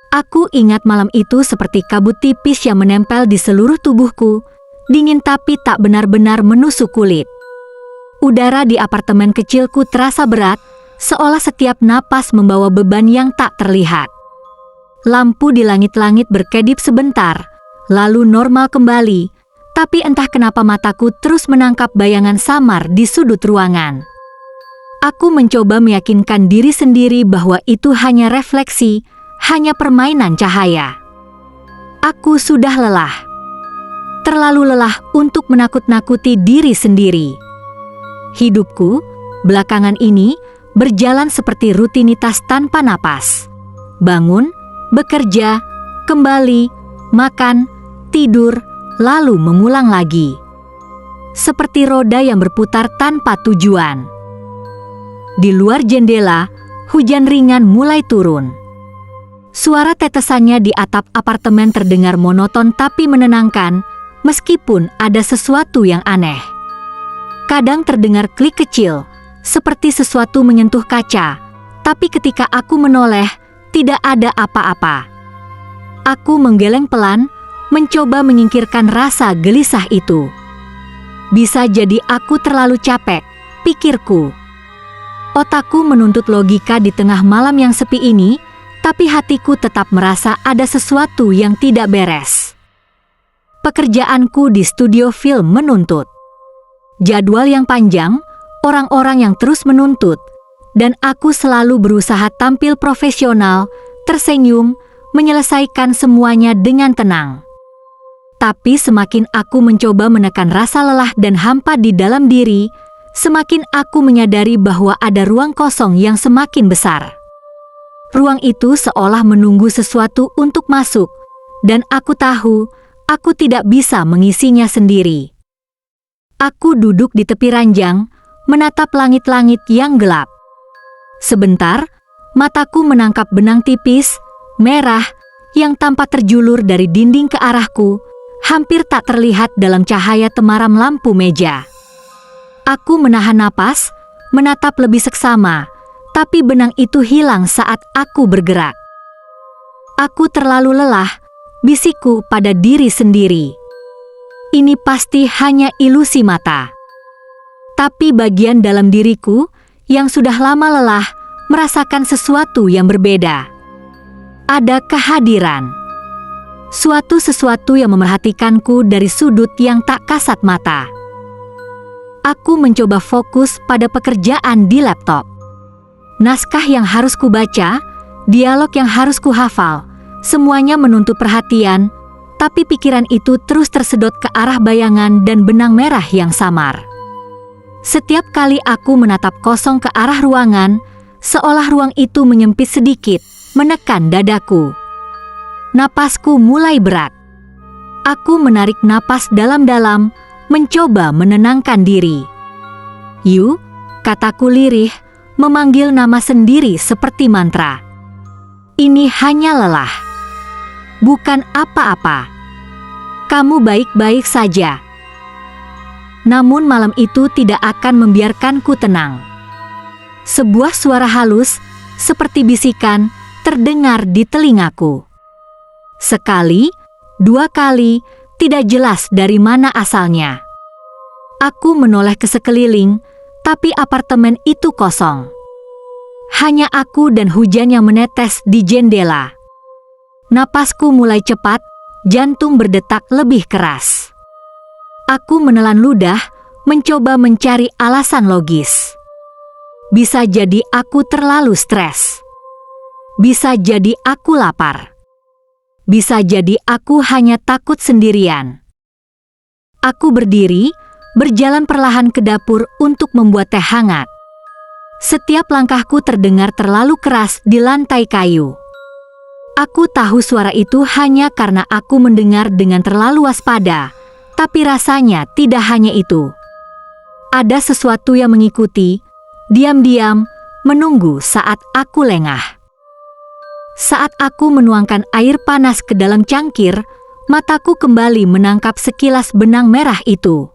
Aku ingat malam itu seperti kabut tipis yang menempel di seluruh tubuhku, dingin tapi tak benar-benar menusuk kulit. Udara di apartemen kecilku terasa berat, seolah setiap napas membawa beban yang tak terlihat. Lampu di langit-langit berkedip sebentar, lalu normal kembali, tapi entah kenapa mataku terus menangkap bayangan samar di sudut ruangan. Aku mencoba meyakinkan diri sendiri bahwa itu hanya refleksi, hanya permainan cahaya. Aku sudah lelah. Terlalu lelah untuk menakut-nakuti diri sendiri. Hidupku, belakangan ini, berjalan seperti rutinitas tanpa napas. Bangun, bekerja, kembali, makan, tidur, lalu mengulang lagi. Seperti roda yang berputar tanpa tujuan. Di luar jendela, hujan ringan mulai turun. Suara tetesannya di atap apartemen terdengar monoton tapi menenangkan, meskipun ada sesuatu yang aneh. Kadang terdengar klik kecil, seperti sesuatu menyentuh kaca, tapi ketika aku menoleh, tidak ada apa-apa. Aku menggeleng pelan, mencoba menyingkirkan rasa gelisah itu. Bisa jadi aku terlalu capek, pikirku. Otakku menuntut logika di tengah malam yang sepi ini, tapi hatiku tetap merasa ada sesuatu yang tidak beres. Pekerjaanku di studio film menuntut. Jadwal yang panjang, orang-orang yang terus menuntut, dan aku selalu berusaha tampil profesional, tersenyum, menyelesaikan semuanya dengan tenang. Tapi semakin aku mencoba menekan rasa lelah dan hampa di dalam diri, semakin aku menyadari bahwa ada ruang kosong yang semakin besar. Ruang itu seolah menunggu sesuatu untuk masuk, dan aku tahu, aku tidak bisa mengisinya sendiri. Aku duduk di tepi ranjang, menatap langit-langit yang gelap. Sebentar, mataku menangkap benang tipis, merah, yang tampak terjulur dari dinding ke arahku, hampir tak terlihat dalam cahaya temaram lampu meja. Aku menahan napas, menatap lebih seksama, tapi benang itu hilang saat aku bergerak. Aku terlalu lelah, bisikku pada diri sendiri. Ini pasti hanya ilusi mata. Tapi bagian dalam diriku, yang sudah lama lelah, merasakan sesuatu yang berbeda. Ada kehadiran. Sesuatu yang memerhatikanku dari sudut yang tak kasat mata. Aku mencoba fokus pada pekerjaan di laptop. Naskah yang harus kubaca, dialog yang harus kuhafal, semuanya menuntut perhatian, tapi pikiran itu terus tersedot ke arah bayangan dan benang merah yang samar. Setiap kali aku menatap kosong ke arah ruangan, seolah ruang itu menyempit sedikit, menekan dadaku. Napasku mulai berat. Aku menarik napas dalam-dalam, mencoba menenangkan diri. "Yu," kataku lirih, memanggil nama sendiri seperti mantra. "Ini hanya lelah. Bukan apa-apa. Kamu baik-baik saja." Namun malam itu tidak akan membiarkanku tenang. Sebuah suara halus, seperti bisikan, terdengar di telingaku. Sekali, dua kali, tidak jelas dari mana asalnya. Aku menoleh ke sekeliling, tapi apartemen itu kosong. Hanya aku dan hujan yang menetes di jendela. Napasku mulai cepat, jantung berdetak lebih keras. Aku menelan ludah, mencoba mencari alasan logis. Bisa jadi aku terlalu stres. Bisa jadi aku lapar. Bisa jadi aku hanya takut sendirian. Aku berdiri, berjalan perlahan ke dapur untuk membuat teh hangat. Setiap langkahku terdengar terlalu keras di lantai kayu. Aku tahu suara itu hanya karena aku mendengar dengan terlalu waspada, tapi rasanya tidak hanya itu. Ada sesuatu yang mengikuti, diam-diam, menunggu saat aku lengah. Saat aku menuangkan air panas ke dalam cangkir, mataku kembali menangkap sekilas benang merah itu.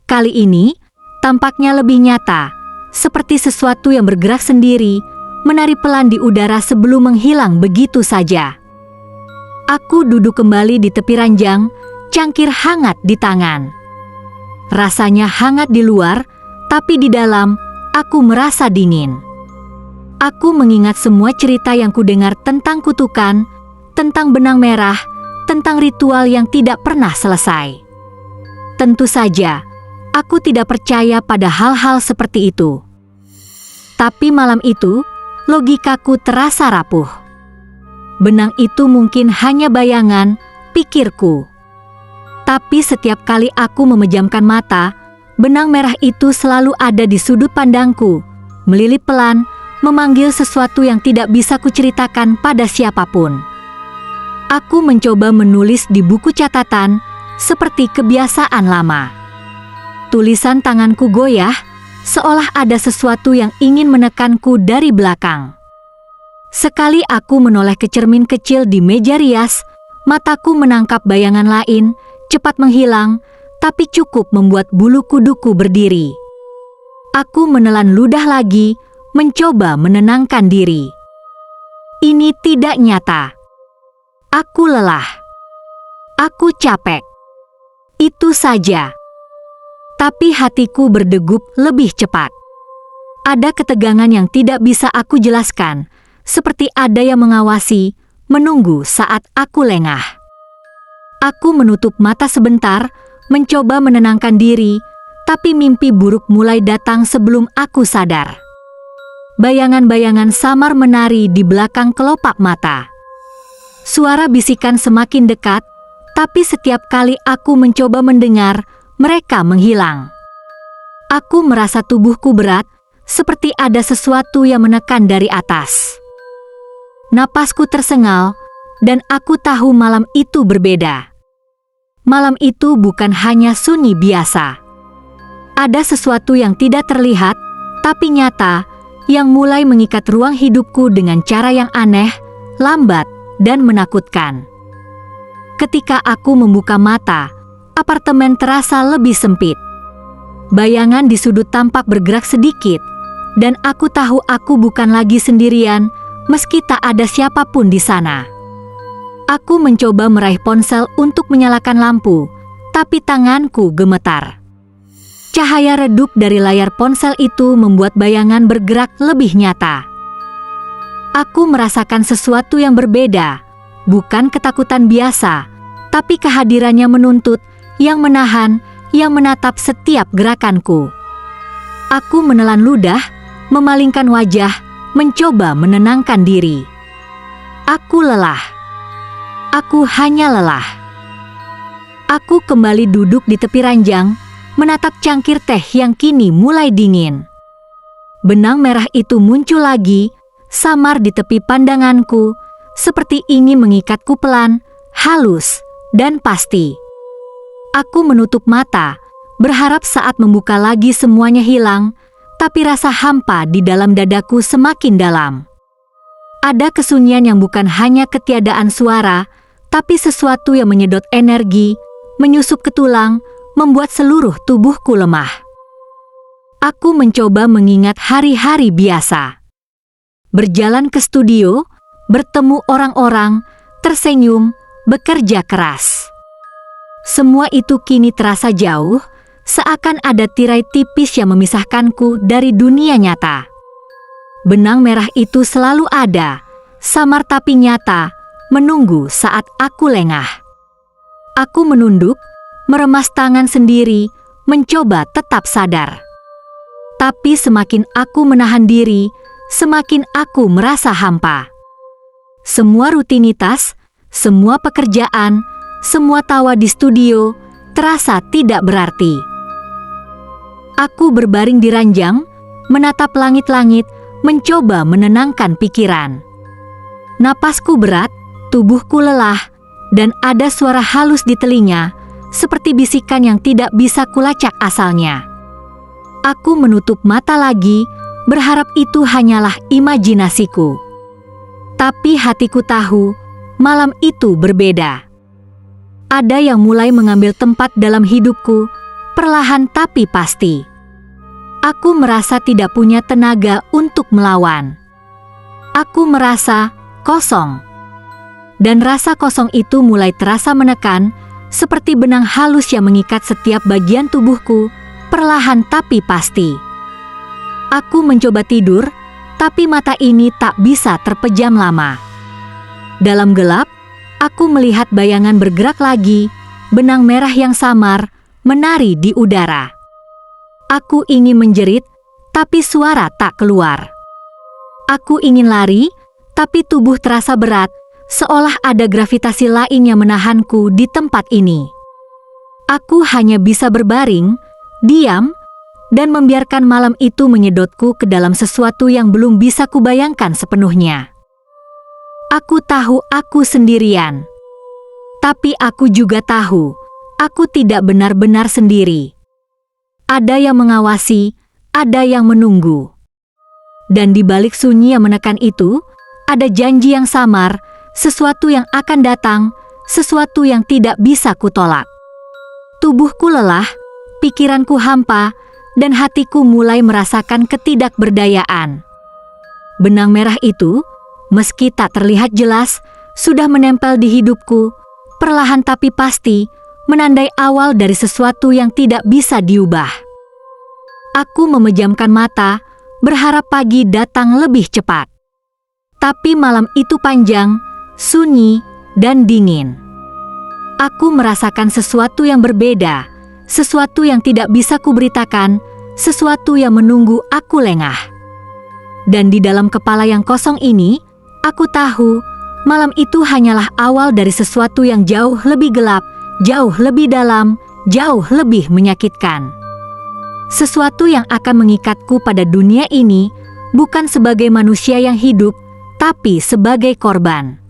Kali ini, tampaknya lebih nyata, seperti sesuatu yang bergerak sendiri, menari pelan di udara sebelum menghilang begitu saja. Aku duduk kembali di tepi ranjang, cangkir hangat di tangan. Rasanya hangat di luar, tapi di dalam, aku merasa dingin. Aku mengingat semua cerita yang kudengar tentang kutukan, tentang benang merah, tentang ritual yang tidak pernah selesai. Tentu saja, aku tidak percaya pada hal-hal seperti itu. Tapi malam itu, logikaku terasa rapuh. Benang itu mungkin hanya bayangan, pikirku. Tapi setiap kali aku memejamkan mata, benang merah itu selalu ada di sudut pandangku, melilip pelan, memanggil sesuatu yang tidak bisa kuceritakan pada siapapun. Aku mencoba menulis di buku catatan, seperti kebiasaan lama. Tulisan tanganku goyah, seolah ada sesuatu yang ingin menekanku dari belakang. Sekali aku menoleh ke cermin kecil di meja rias, mataku menangkap bayangan lain, cepat menghilang, tapi cukup membuat bulu kuduku berdiri. Aku menelan ludah lagi, mencoba menenangkan diri. Ini tidak nyata. Aku lelah. Aku capek. Itu saja. Tapi hatiku berdegup lebih cepat. Ada ketegangan yang tidak bisa aku jelaskan, seperti ada yang mengawasi, menunggu saat aku lengah. Aku menutup mata sebentar, mencoba menenangkan diri, tapi mimpi buruk mulai datang sebelum aku sadar. Bayangan-bayangan samar menari di belakang kelopak mata. Suara bisikan semakin dekat, tapi setiap kali aku mencoba mendengar, mereka menghilang. Aku merasa tubuhku berat, seperti ada sesuatu yang menekan dari atas. Napasku tersengal, dan aku tahu malam itu berbeda. Malam itu bukan hanya sunyi biasa. Ada sesuatu yang tidak terlihat, tapi nyata, yang mulai mengikat ruang hidupku dengan cara yang aneh, lambat, dan menakutkan. Ketika aku membuka mata, apartemen terasa lebih sempit. Bayangan di sudut tampak bergerak sedikit, dan aku tahu aku bukan lagi sendirian, meski tak ada siapapun di sana. Aku mencoba meraih ponsel untuk menyalakan lampu, tapi tanganku gemetar. Cahaya redup dari layar ponsel itu membuat bayangan bergerak lebih nyata. Aku merasakan sesuatu yang berbeda, bukan ketakutan biasa, tapi kehadirannya menuntut, yang menahan, yang menatap setiap gerakanku. Aku menelan ludah, memalingkan wajah, mencoba menenangkan diri. Aku lelah. Aku hanya lelah. Aku kembali duduk di tepi ranjang, menatap cangkir teh yang kini mulai dingin. Benang merah itu muncul lagi, samar di tepi pandanganku, seperti ingin mengikatku pelan, halus, dan pasti. Aku menutup mata, berharap saat membuka lagi semuanya hilang, tapi rasa hampa di dalam dadaku semakin dalam. Ada kesunyian yang bukan hanya ketiadaan suara, tapi sesuatu yang menyedot energi, menyusup ke tulang, membuat seluruh tubuhku lemah. Aku mencoba mengingat hari-hari biasa. Berjalan ke studio, bertemu orang-orang, tersenyum, bekerja keras. Semua itu kini terasa jauh, seakan ada tirai tipis yang memisahkanku dari dunia nyata. Benang merah itu selalu ada, samar tapi nyata, menunggu saat aku lengah. Aku menunduk, meremas tangan sendiri, mencoba tetap sadar. Tapi semakin aku menahan diri, semakin aku merasa hampa. Semua rutinitas, semua pekerjaan, semua tawa di studio terasa tidak berarti. Aku berbaring di ranjang, menatap langit-langit, mencoba menenangkan pikiran. Napasku berat, tubuhku lelah, dan ada suara halus di telinga, seperti bisikan yang tidak bisa kulacak asalnya. Aku menutup mata lagi, berharap itu hanyalah imajinasiku. Tapi hatiku tahu, malam itu berbeda. Ada yang mulai mengambil tempat dalam hidupku, perlahan tapi pasti. Aku merasa tidak punya tenaga untuk melawan. Aku merasa kosong. Dan rasa kosong itu mulai terasa menekan, seperti benang halus yang mengikat setiap bagian tubuhku, perlahan tapi pasti. Aku mencoba tidur, tapi mata ini tak bisa terpejam lama. Dalam gelap, aku melihat bayangan bergerak lagi, benang merah yang samar, menari di udara. Aku ingin menjerit, tapi suara tak keluar. Aku ingin lari, tapi tubuh terasa berat, seolah ada gravitasi lain yang menahanku di tempat ini. Aku hanya bisa berbaring, diam, dan membiarkan malam itu menyedotku ke dalam sesuatu yang belum bisa kubayangkan sepenuhnya. Aku tahu aku sendirian. Tapi aku juga tahu, aku tidak benar-benar sendiri. Ada yang mengawasi, ada yang menunggu. Dan di balik sunyi yang menekan itu, ada janji yang samar, sesuatu yang akan datang, sesuatu yang tidak bisa kutolak. Tubuhku lelah, pikiranku hampa, dan hatiku mulai merasakan ketidakberdayaan. Benang merah itu, meski tak terlihat jelas, sudah menempel di hidupku, perlahan tapi pasti, menandai awal dari sesuatu yang tidak bisa diubah. Aku memejamkan mata, berharap pagi datang lebih cepat. Tapi malam itu panjang, sunyi, dan dingin. Aku merasakan sesuatu yang berbeda, sesuatu yang tidak bisa kuberitakan, sesuatu yang menunggu aku lengah. Dan di dalam kepala yang kosong ini, aku tahu, malam itu hanyalah awal dari sesuatu yang jauh lebih gelap, jauh lebih dalam, jauh lebih menyakitkan. Sesuatu yang akan mengikatku pada dunia ini, bukan sebagai manusia yang hidup, tapi sebagai korban.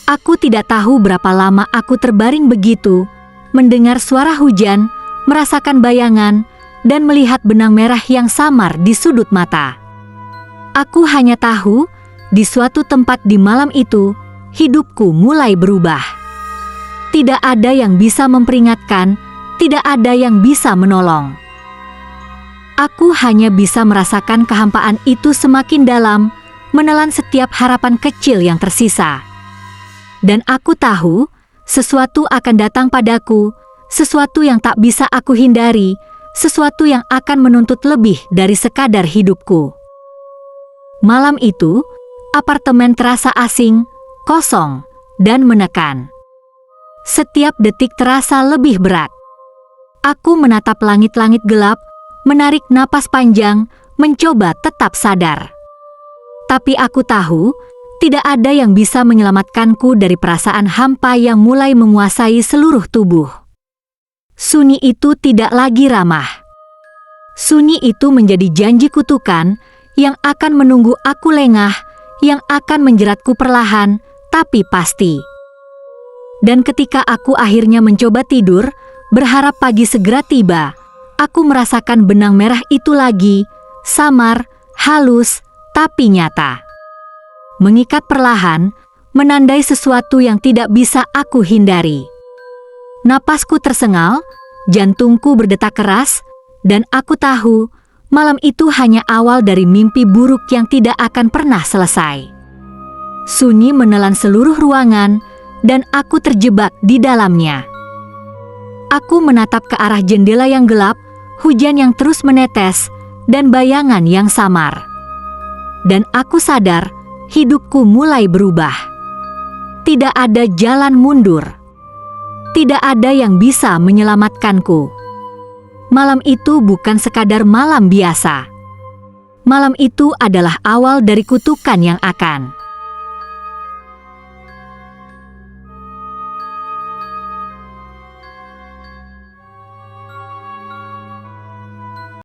Aku tidak tahu berapa lama aku terbaring begitu, mendengar suara hujan, merasakan bayangan, dan melihat benang merah yang samar di sudut mata. Aku hanya tahu, di suatu tempat di malam itu, hidupku mulai berubah. Tidak ada yang bisa memperingatkan, tidak ada yang bisa menolong. Aku hanya bisa merasakan kehampaan itu semakin dalam, menelan setiap harapan kecil yang tersisa. Dan aku tahu, sesuatu akan datang padaku, sesuatu yang tak bisa aku hindari, sesuatu yang akan menuntut lebih dari sekadar hidupku. Malam itu, apartemen terasa asing, kosong, dan menekan. Setiap detik terasa lebih berat. Aku menatap langit-langit gelap, menarik napas panjang, mencoba tetap sadar. Tapi aku tahu, tidak ada yang bisa menyelamatkanku dari perasaan hampa yang mulai menguasai seluruh tubuh. Sunyi itu tidak lagi ramah. Sunyi itu menjadi janji kutukan yang akan menunggu aku lengah, yang akan menjeratku perlahan, tapi pasti. Dan ketika aku akhirnya mencoba tidur, berharap pagi segera tiba, aku merasakan benang merah itu lagi, samar, halus, tapi nyata. Mengikat perlahan, menandai sesuatu yang tidak bisa aku hindari. Napasku tersengal, jantungku berdetak keras, dan aku tahu, malam itu hanya awal dari mimpi buruk yang tidak akan pernah selesai. Sunyi menelan seluruh ruangan, dan aku terjebak di dalamnya. Aku menatap ke arah jendela yang gelap, hujan yang terus menetes, dan bayangan yang samar. Dan aku sadar, hidupku mulai berubah. Tidak ada jalan mundur. Tidak ada yang bisa menyelamatkanku. Malam itu bukan sekadar malam biasa. Malam itu adalah awal dari kutukan yang akan